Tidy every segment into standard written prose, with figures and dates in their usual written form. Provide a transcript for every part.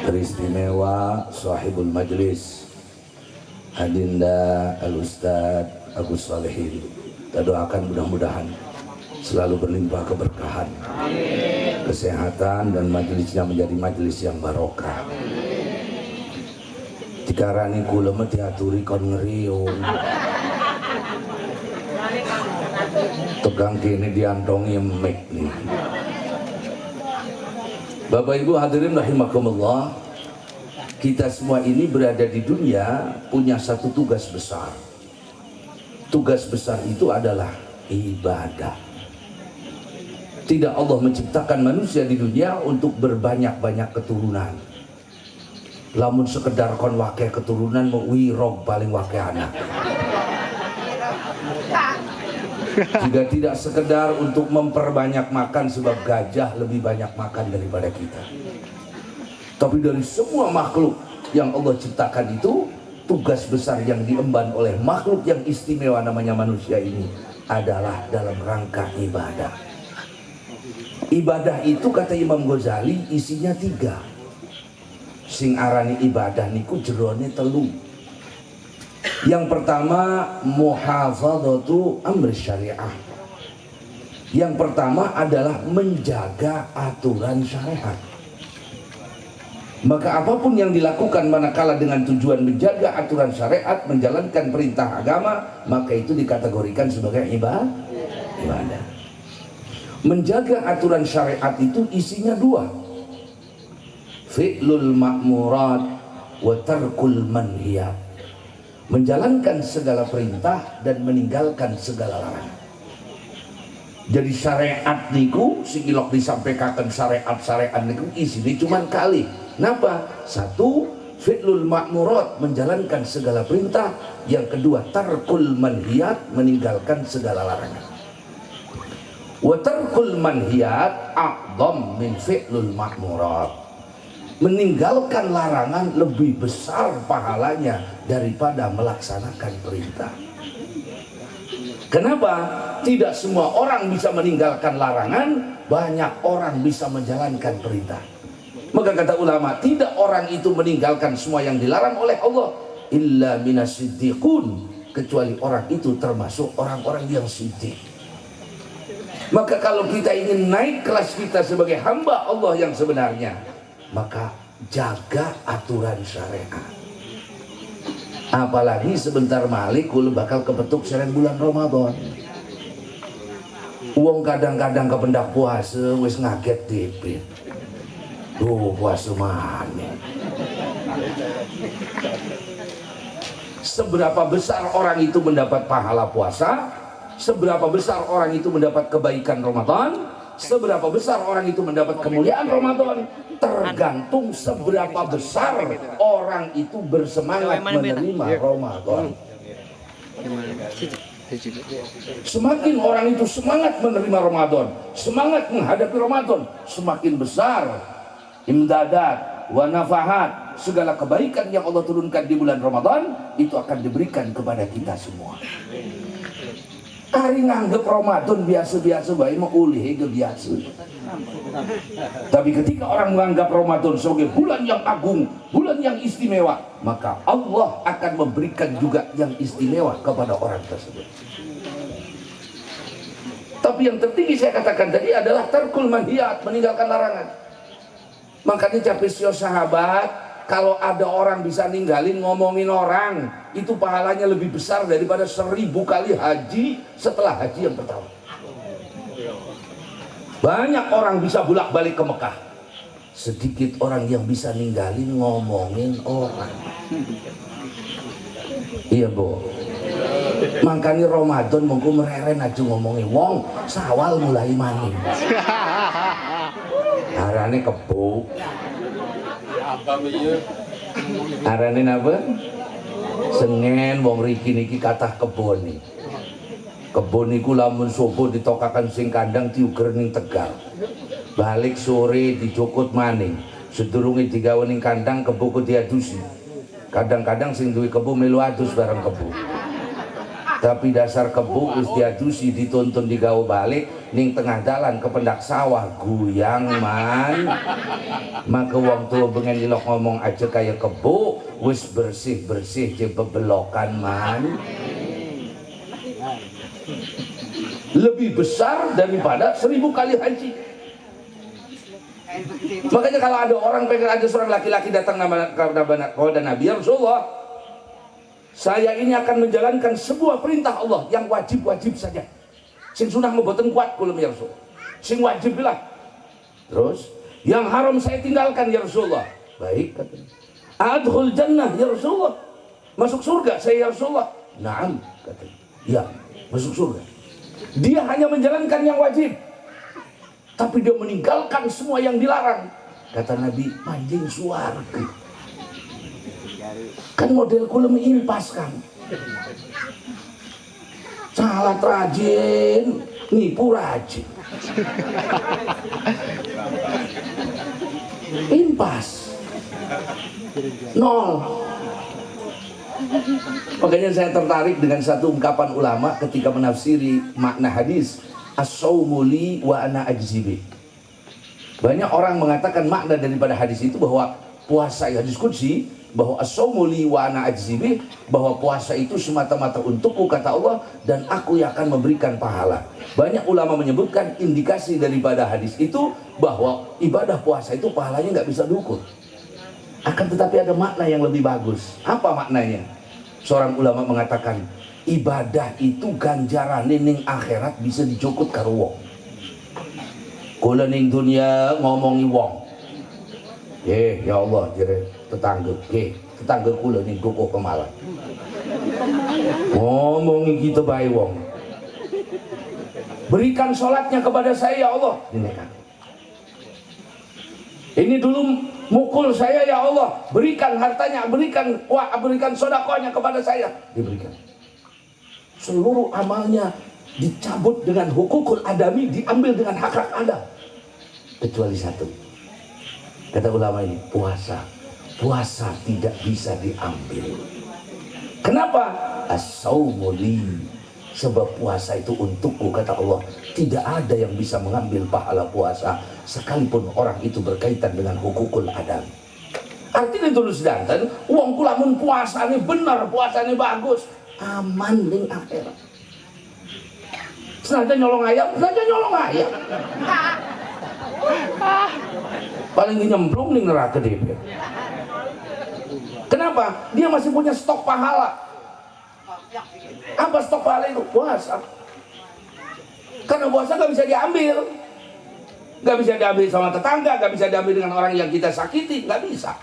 Beristimewa sahibul majlis Adinda Al-Ustaz Agus Salihin. Kita doakan mudah-mudahan selalu berlimpah keberkahan, kesehatan, dan majelisnya menjadi majelis yang barokah. Dikarani kula mesti aturi kon ngeriung. Tegang kini diantongi mic nih. Bapak Ibu hadirin rahimakumullah, kita semua ini berada di dunia punya satu tugas besar. Tugas besar itu adalah ibadah. Tidak Allah menciptakan manusia di dunia untuk berbanyak-banyak keturunan. Lamun sekedar kon wake keturunan mau wirog paling wake anak. Jika tidak sekedar untuk memperbanyak makan, sebab gajah lebih banyak makan daripada kita. Tapi dari semua makhluk yang Allah ciptakan itu, tugas besar yang diemban oleh makhluk yang istimewa namanya manusia ini adalah dalam rangka ibadah. Ibadah itu kata Imam Ghazali isinya 3. Sing arani ibadah niku jerone 3. Yang pertama muhafadzatu amri syariah. Yang pertama adalah menjaga aturan syariat. Maka apapun yang dilakukan manakala dengan tujuan menjaga aturan syariat, menjalankan perintah agama, maka itu dikategorikan sebagai ibadah. Menjaga aturan syariat itu isinya 2. Fi'lul ma'murat wa tarkul manhiyat. Menjalankan segala perintah dan meninggalkan segala larangan. Jadi syariat niku sikilok disampaikan syariat niku isinya cuman kali. Napa? 1, fi'lul ma'murat, menjalankan segala perintah. Yang kedua, tarkul manhiyat, meninggalkan segala larangan. Wa tarkul manhiyat a'dham min fi'lul ma'murat. Meninggalkan larangan lebih besar pahalanya daripada melaksanakan perintah. Kenapa? Tidak semua orang bisa meninggalkan larangan, banyak orang bisa menjalankan perintah. Maka kata ulama, tidak orang itu meninggalkan semua yang dilarang oleh Allah illa minasiddiqun, kecuali orang itu termasuk orang-orang yang siddiq. Maka kalau kita ingin naik kelas kita sebagai hamba Allah yang sebenarnya, maka jaga aturan syariat. Apalagi sebentar malik kula bakal kepetuk seren bulan Ramadan. Uang kadang-kadang kependak puasa wis ngaget dipit. Duh, puasa mana? Seberapa besar orang itu mendapat pahala puasa, seberapa besar orang itu mendapat kebaikan Ramadan, seberapa besar orang itu mendapat kemuliaan Ramadan, tergantung seberapa besar orang itu bersemangat menerima Ramadan. Semakin orang itu semangat menerima Ramadan, semangat menghadapi Ramadan, semakin besar imdadat wa nafahat, segala kebaikan yang Allah turunkan di bulan Ramadan itu akan diberikan kepada kita semua. Hari nganggep Ramadan biasa-biasa baik mau ulih ke biasa. Tapi ketika orang menganggap Ramadan sebagai bulan yang agung, bulan yang istimewa, maka Allah akan memberikan juga yang istimewa kepada orang tersebut. Tapi yang tertinggi saya katakan tadi adalah tarkul manhiyat, meninggalkan larangan. Makanya capesio sahabat, kalau ada orang bisa ninggalin ngomongin orang, itu pahalanya lebih besar daripada 1000 kali haji setelah haji yang pertama. Banyak orang bisa bolak-balik ke Mekah, sedikit orang yang bisa ninggalin ngomongin orang. Iya Bu, makanya Ramadan mengku mereren aja ngomongin wong, sawal mulai maning. Arane kebo. Arane apa? Sengen wong riki niki kathah kebon nih. Kebon niku lamun subuh ditokakan sing kandang diuger ning Tegal. Balik sore dicukut maning. Sedurunge digawe ning kandang kebo ku diadusi. Kadang-kadang sing duwe kebo melu adus bareng kebo. Tapi dasar kebo wis diadusi dituntun digawe balik ning tengah dalan ke pendak sawah guyang man. Maka wong tua bengen ilok ngomong aja kayak kebo wis bersih-bersih je bebelokan man. Lebih besar daripada 1000 kali haji. Makanya kalau ada orang pengen, ada seorang laki-laki datang kepada Nabi, ya Rasulullah, saya ini akan menjalankan sebuah perintah Allah yang wajib-wajib saja. Sing sunah mboten kuat kula ya Rasul. Sing wajib lah. Terus yang haram saya tinggalkan ya Rasulullah. Baik katanya. Adkhul jannah ya Rasulullah. Masuk surga saya ya Rasulullah. Naam katanya. Ya, masuk surga. Dia hanya menjalankan yang wajib, tapi dia meninggalkan semua yang dilarang. Kata Nabi, manjing suarga. Kan model kulem impas kan. Salah rajin, nipu rajin. Impas. Nol. Makanya saya tertarik dengan satu ungkapan ulama ketika menafsiri makna hadis as-saumu li wa ana ajzibi. Banyak orang mengatakan makna daripada hadis itu bahwa puasa, hadis qudsi, bahwa as-saumu li wa ana ajzibi, bahwa puasa itu semata-mata untukku kata Allah dan aku yang akan memberikan pahala. Banyak ulama menyebutkan indikasi daripada hadis itu bahwa ibadah puasa itu pahalanya nggak bisa diukur. Akan tetapi ada makna yang lebih bagus. Apa maknanya? Seorang ulama mengatakan ibadah itu ganjaran ning akhirat bisa dicukut karo wong. Kula ning dunia ngomongi wong. Ya Allah, jere tetangga. Tetangga kula ning Dukuh Pemalang. Ngomongi kita bae wong. Berikan sholatnya kepada saya ya Allah. Ini dulu mukul saya ya Allah, berikan hartanya, berikan sodakohnya kepada saya, diberikan. Seluruh amalnya dicabut dengan hukukul adami, diambil dengan hak-hak Anda, kecuali satu. Kata ulama ini, puasa tidak bisa diambil. Kenapa? As-saumu li, sebab puasa itu untukku kata Allah. Tidak ada yang bisa mengambil pahala puasa sekalipun orang itu berkaitan dengan hukukul adam. Artinya terus danten wong kula mun puasane bener, puasane bagus, aman ning akhirat. Senajan nyolong ayam. Paling nyemplung ning neraka dhewe. Kenapa? Dia masih punya stok pahala. Apa stok pahala itu? Puasa. Karena puasa gak bisa diambil. Gak bisa diambil sama tetangga, gak bisa diambil dengan orang yang kita sakiti, gak bisa.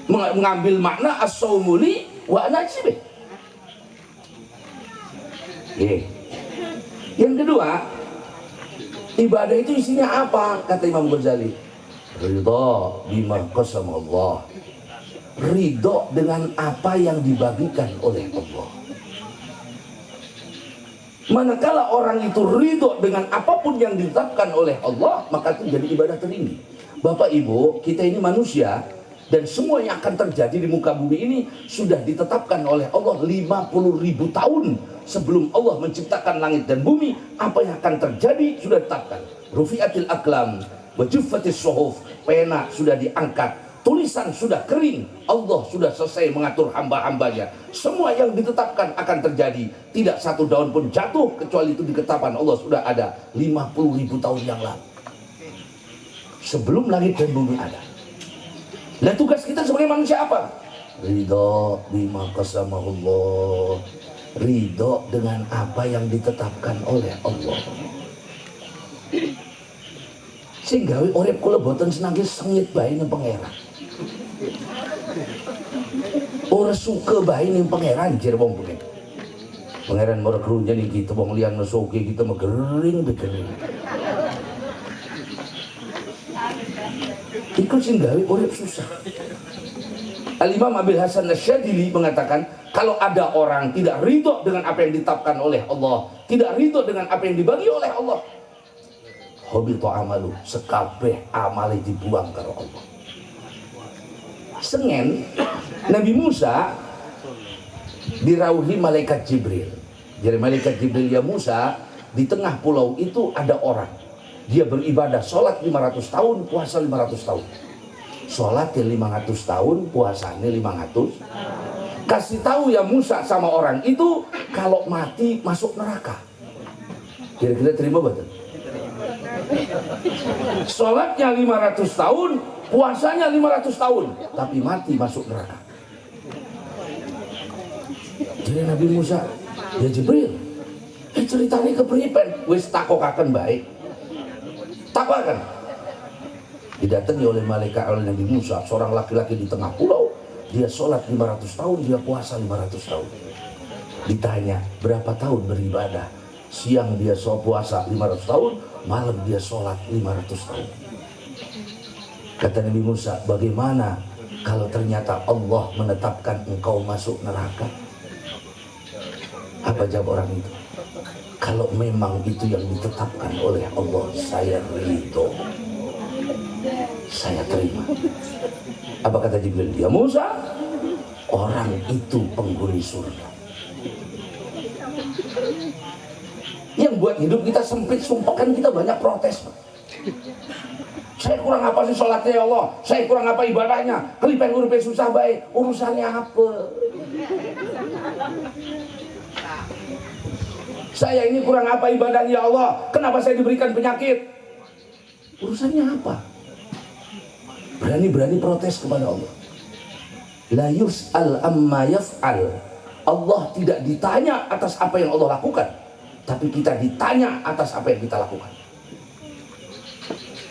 Mengambil makna as-saumu li wa ana ajzibi. Yang kedua, ibadah itu isinya apa? Kata Imam Ghazali, ridho bima qasama Allah. Ridho dengan apa yang dibagikan oleh Allah. Manakala orang itu ridho dengan apapun yang ditetapkan oleh Allah, maka itu jadi ibadah tertinggi. Bapak Ibu, kita ini manusia, dan semua yang akan terjadi di muka bumi ini sudah ditetapkan oleh Allah 50.000 tahun sebelum Allah menciptakan langit dan bumi. Apa yang akan terjadi sudah ditetapkan. Rufi'atil aqlam wa juffatis suhuf, pena sudah diangkat, tulisan sudah kering, Allah sudah selesai mengatur hamba-hambanya. Semua yang ditetapkan akan terjadi. Tidak satu daun pun jatuh kecuali itu di ketetapan Allah sudah ada 50.000 tahun yang lalu, sebelum langit dan bumi ada. Nah, tugas kita sebagai manusia apa? Ridho bima qasamahullah. Ridho dengan apa yang ditetapkan oleh Allah. Sehingga urip kula boten senangi sengit bae ning pangeran. Ora suka bae ning pangeran jere wong begini. Pangeran mau kerunya nih kita wong liyan mesuki kita megering begering. Ikut sing gawe urip susah. Al-Imam Abil Hasan Asyadili mengatakan, kalau ada orang tidak ridho dengan apa yang ditetapkan oleh Allah, tidak ridho dengan apa yang dibagi oleh Allah, habita amalu, sekabeh amale dibuang karo Allah. Sengen Nabi Musa dirauhi malaikat Jibril. Jadi malaikat Jibril, ya Musa, di tengah pulau itu ada orang, dia beribadah, sholat 500 tahun, puasa 500 tahun. Sholatnya 500 tahun, puasanya 500. Kasih tahu ya Musa sama orang itu, kalau mati masuk neraka. Kira-kira terima betul? Sholatnya 500 tahun, puasanya 500 tahun, tapi mati masuk neraka. Jadi Nabi Musa, ya Jibril, ceritanya kepripen, wis takokaken baik. Takokaken. Didatangi oleh malaikat, oleh Nabi Musa, seorang laki-laki di tengah pulau. Dia sholat 500 tahun, dia puasa 500 tahun. Ditanya, berapa tahun beribadah? Siang dia puasa 500 tahun, malam dia sholat 500 tahun. Kata Nabi Musa, bagaimana kalau ternyata Allah menetapkan engkau masuk neraka? Apa jawab orang itu? Kalau memang itu yang ditetapkan oleh Allah, saya ridho, saya terima. Apa kata Jibril? Ya Musa, orang itu penghuni surga. Yang buat hidup kita sempit, sumpah, kan kita banyak protes. Saya kurang apa sih sholatnya ya Allah? Saya kurang apa ibadahnya? Kelipen urupnya susah baik. Urusannya apa? Saya ini kurang apa ibadahnya ya Allah? Kenapa saya diberikan penyakit? Urusannya apa? Berani-berani protes kepada Allah. La yus'al amma yaf'al. Allah tidak ditanya atas apa yang Allah lakukan, tapi kita ditanya atas apa yang kita lakukan.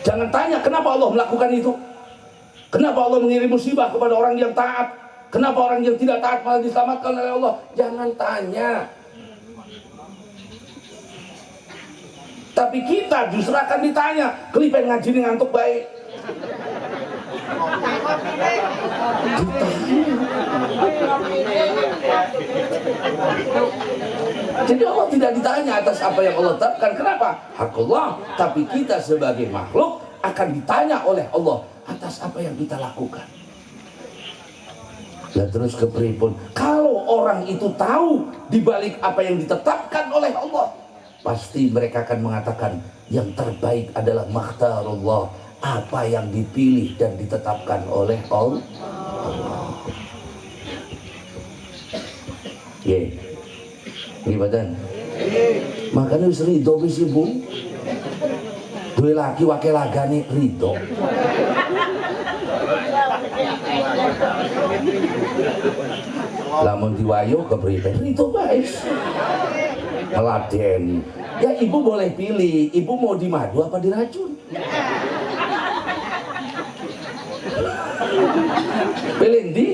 Jangan tanya kenapa Allah melakukan itu. Kenapa Allah mengirim musibah kepada orang yang taat? Kenapa orang yang tidak taat malah diselamatkan oleh Allah? Jangan tanya. Tapi kita justru akan ditanya, kelipen ngaji ini ngantuk baik. Jadi Allah tidak ditanya atas apa yang Allah tetapkan. Kenapa? Hak Allah. Tapi kita sebagai makhluk akan ditanya oleh Allah atas apa yang kita lakukan. Dan terus kepripun, kalau orang itu tahu dibalik apa yang ditetapkan oleh Allah, pasti mereka akan mengatakan yang terbaik adalah makhtarullah, apa yang dipilih dan ditetapkan oleh Allah. Ye, badan. Makanya wis ridho wis ibu. Duwe laki wakil lagane ridho. Lamun diwayo kepriben ridho guys. Meladeni. Ya ibu boleh pilih, ibu mau di madu apa diracun? Pilih di.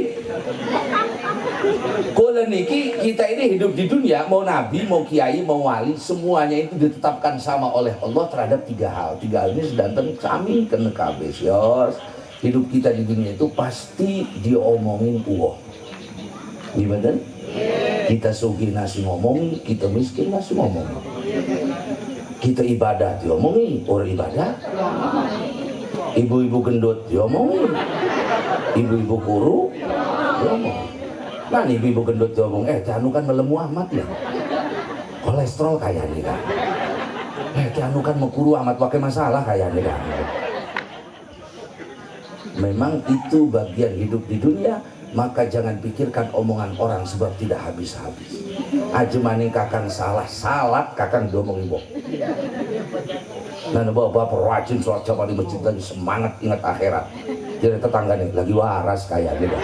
Kalau niki kita ini hidup di dunia, mau nabi, mau kiai, mau wali, semuanya itu ditetapkan sama oleh Allah terhadap tiga hal. Tiga hal ini sedanten kami kena kabeh. Hidup kita di dunia itu pasti diomongin Allah. Gimana? Kita sugih nasi ngomong, kita miskin nasi ngomong. Kita ibadah diomongi, orang ibadah. Ibu-ibu gendut diomongi, ibu-ibu kuru diomong. Nah ibu-ibu gendut diomong, Tianu kan melemu amat ya, kolesterol kayak nih kan. Tianu kan mekuru amat, pakai masalah kayak nih kan. Memang itu bagian hidup di dunia. Maka jangan pikirkan omongan orang sebab tidak habis-habis. Aja maning kakang salah, salat kakang domong ibu. Nah bapak rajin sholat jamaah di masjid lagi semangat ingat akhirat. Jadi tetangga nih lagi waras kayak gitu.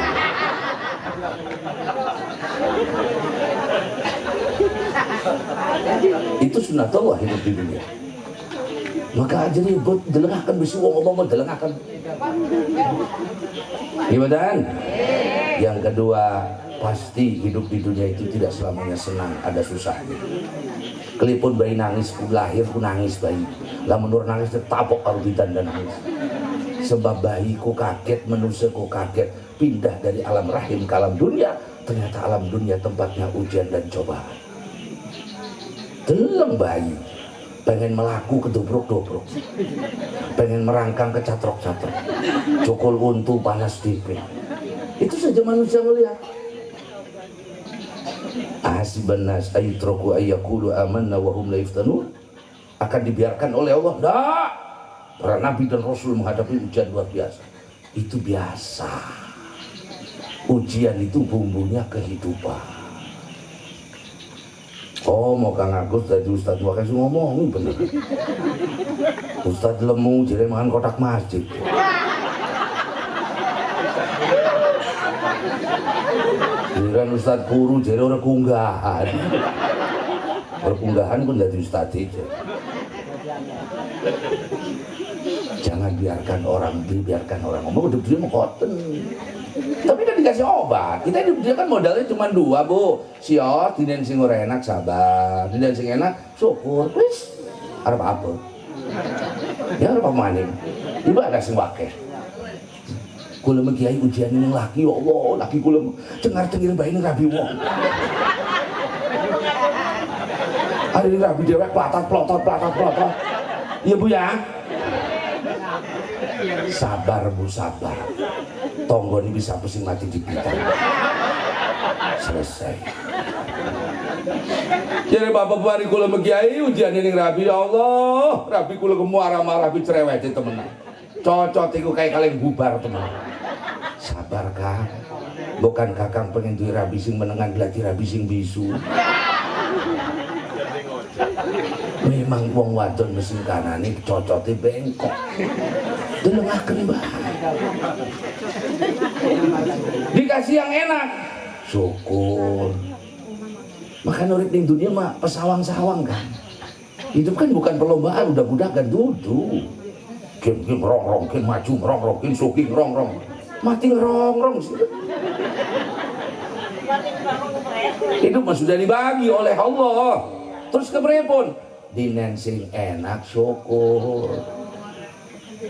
Itu sunatullah hidup di dunia. Maka aja nih buat delengahkan besi ngomong delengahkan. Gimana? Yang kedua, pasti hidup di dunia itu tidak selamanya senang, ada susahnya. Kelipun bayi nangis, ku lahir ku nangis bayi. Lah menurut nangis tertapok kalau dan nangis. Sebab bayiku kaget, manusiaku kaget, pindah dari alam rahim ke alam dunia. Ternyata alam dunia tempatnya ujian dan cobaan. Deleng bayi, pengen melaku kedobrok-dobrok, pengen merangkang ke catrok-catrok, cukul untu panas dipin. Itu saja manusia melihat. Ahasiban nas ayutraku ayyaqulu amanna wa hum la yuftanun. Akan dibiarkan oleh Allah? Enggak. Para nabi dan rasul menghadapi ujian luar biasa. Itu biasa. Ujian itu bumbunya kehidupan. Oh, mau Kang Agus dari Ustadz Wakil ngomong bener. Ustadz lemu jadi makan kotak masjid. Giliran Ustadz Guru jadi orang kunggahan. Perkunggahan pun dari Ustadz itu. Jangan biarkan orang ngomong, udah dia mengkoten. Tapi kan dikasih obat. Kita hidup dia kan modalnya cuma dua, Bu. Siot, dinen sing ora enak sabar, dinen sing enak syukur. Wis, arep apa? Ya arep maning. Ibadah sing wakeh. Kula megiai ujian ning laki, ya Allah, laki kula cengar-cengir bae ning rabi wong. Hari rabi dewek platot. Iya Bu ya. Sabar Bu, sabar. Tonggo ini bisa pusing mati di kita. Selesai. Jadi bapak hari kula megiai ujian ini rabi, ya Allah, rabi kula kemuara rabi cerewet temenan. Cocot iku kayak kalian bubar teman. Sabar Kang. Bukan Kakang pengen duwe rabi sing menengan glati rabi sing bisu. Memang wong wadon mesin kanan ini cocotnya bengkok. Denengaken bae. Dikasih yang enak, syukur. Maka urip ning dunia mah pesawang-sawang kan. Hidup kan bukan perlombaan, udah budakan duduk. Kim rongrong, kim maju rongrong, kim suking rongrong. Mati rongrong sih. Hidup mah sudah dibagi oleh Allah. Terus kepripun? Dinen sing enak syukur.